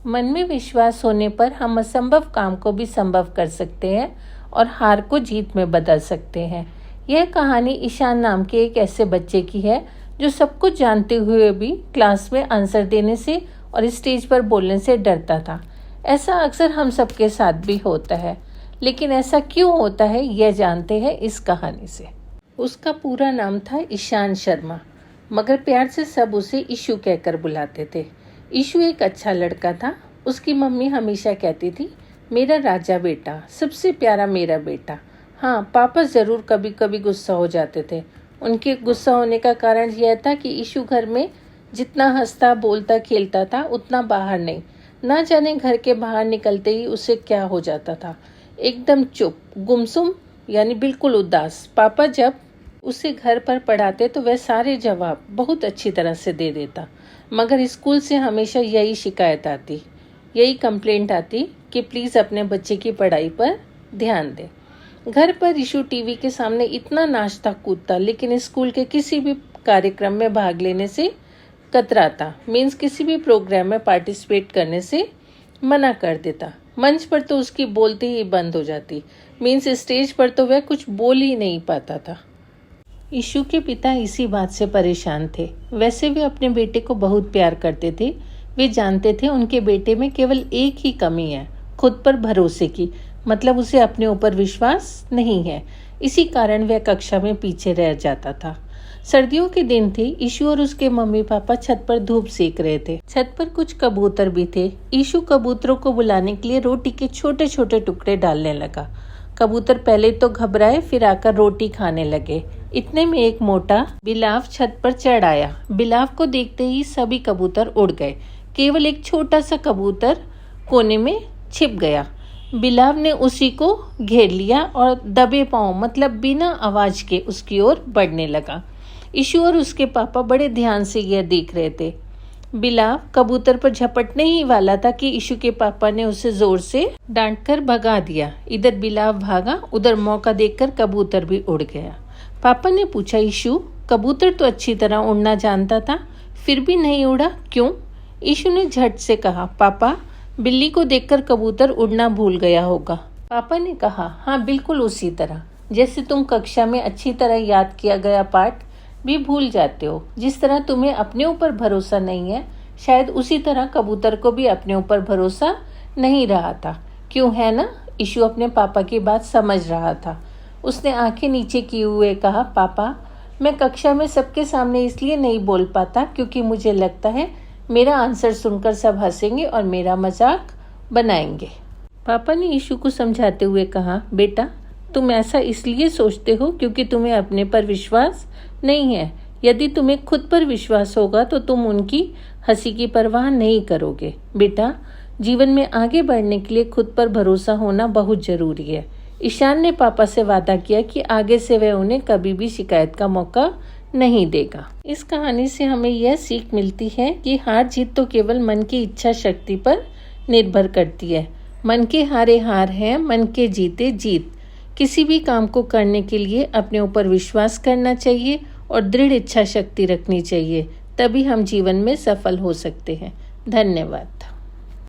मन में विश्वास होने पर हम असंभव काम को भी संभव कर सकते हैं और हार को जीत में बदल सकते हैं। यह कहानी ईशान नाम के एक ऐसे बच्चे की है जो सब कुछ जानते हुए भी क्लास में आंसर देने से और स्टेज पर बोलने से डरता था। ऐसा अक्सर हम सबके साथ भी होता है, लेकिन ऐसा क्यों होता है यह जानते हैं इस कहानी से। उसका पूरा नाम था ईशान शर्मा, मगर प्यार से सब उसे ईशू कहकर बुलाते थे। ईशू एक अच्छा लड़का था। उसकी मम्मी हमेशा कहती थी, मेरा राजा बेटा, सबसे प्यारा मेरा बेटा। हाँ, पापा ज़रूर कभी कभी गुस्सा हो जाते थे। उनके गुस्सा होने का कारण यह था कि ईशू घर में जितना हंसता बोलता खेलता था उतना बाहर नहीं। ना जाने घर के बाहर निकलते ही उसे क्या हो जाता था, एकदम चुप, गुमसुम, यानी बिल्कुल उदास। पापा जब उसे घर पर पढ़ाते तो वह सारे जवाब बहुत अच्छी तरह से दे देता, मगर स्कूल से हमेशा यही शिकायत आती, यही कंप्लेंट आती कि प्लीज़ अपने बच्चे की पढ़ाई पर ध्यान दें। घर पर ईशू टीवी के सामने इतना नाचता कूदता, लेकिन स्कूल के किसी भी कार्यक्रम में भाग लेने से कतराता। मीन्स किसी भी प्रोग्राम में पार्टिसिपेट करने से मना कर देता। मंच पर तो उसकी बोलती ही बंद हो जाती। मीन्स स्टेज पर तो वह कुछ बोल ही नहीं पाता था। ईशू के पिता इसी बात से परेशान थे। वैसे वे अपने बेटे को बहुत प्यार करते थे। वे जानते थे उनके बेटे में केवल एक ही कमी है, खुद पर भरोसे की, मतलब उसे अपने ऊपर विश्वास नहीं है। इसी कारण वह कक्षा में पीछे रह जाता था। सर्दियों के दिन थे। ईशू और उसके मम्मी पापा छत पर धूप सेक रहे थे। छत पर कुछ कबूतर भी थे। ईशू कबूतरों को बुलाने के लिए रोटी के छोटे छोटे टुकड़े डालने लगा। कबूतर पहले तो घबराए, फिर आकर रोटी खाने लगे। इतने में एक मोटा बिलाव छत पर चढ़ आया। बिलाव को देखते ही सभी कबूतर उड़ गए। केवल एक छोटा सा कबूतर कोने में छिप गया। बिलाव ने उसी को घेर लिया और दबे पांव, मतलब बिना आवाज के, उसकी ओर बढ़ने लगा। ईशू और उसके पापा बड़े ध्यान से यह देख रहे थे। बिलाव कबूतर पर झपटने ही वाला था कि ईशू के पापा ने उसे जोर से डांटकर भगा दिया। इधर बिलाव भागा, उधर मौका देखकर कबूतर भी उड़ गया। पापा ने पूछा, ईशू, कबूतर तो अच्छी तरह उड़ना जानता था, फिर भी नहीं उड़ा, क्यों? ईशू ने झट से कहा, पापा, बिल्ली को देखकर कबूतर उड़ना भूल गया होगा। पापा ने कहा, हाँ, बिल्कुल उसी तरह, जैसे तुम कक्षा में अच्छी तरह याद किया गया पाठ भी भूल जाते हो। जिस तरह तुम्हें अपने ऊपर भरोसा नहीं है, शायद उसी तरह कबूतर को भी अपने ऊपर भरोसा नहीं रहा था। क्यों, है ना? ईशू अपने पापा की बात समझ रहा था। उसने आंखें नीचे किए हुए कहा, पापा, मैं कक्षा में सबके सामने इसलिए नहीं बोल पाता क्योंकि मुझे लगता है मेरा आंसर सुनकर सब हंसेंगे और मेरा मजाक बनाएंगे। पापा ने ईशू को समझाते हुए कहा, बेटा, तुम ऐसा इसलिए सोचते हो क्योंकि तुम्हें अपने पर विश्वास नहीं है। यदि तुम्हें खुद पर विश्वास होगा तो तुम उनकी हंसी की परवाह नहीं करोगे। बेटा, जीवन में आगे बढ़ने के लिए खुद पर भरोसा होना बहुत जरूरी है। ईशान ने पापा से वादा किया कि आगे से वह उन्हें कभी भी शिकायत का मौका नहीं देगा। इस कहानी से हमें यह सीख मिलती है कि हार जीत तो केवल मन की इच्छा शक्ति पर निर्भर करती है। मन के हारे हार है, मन के जीते जीत। किसी भी काम को करने के लिए अपने ऊपर विश्वास करना चाहिए और दृढ़ इच्छा शक्ति रखनी चाहिए, तभी हम जीवन में सफल हो सकते हैं। धन्यवाद।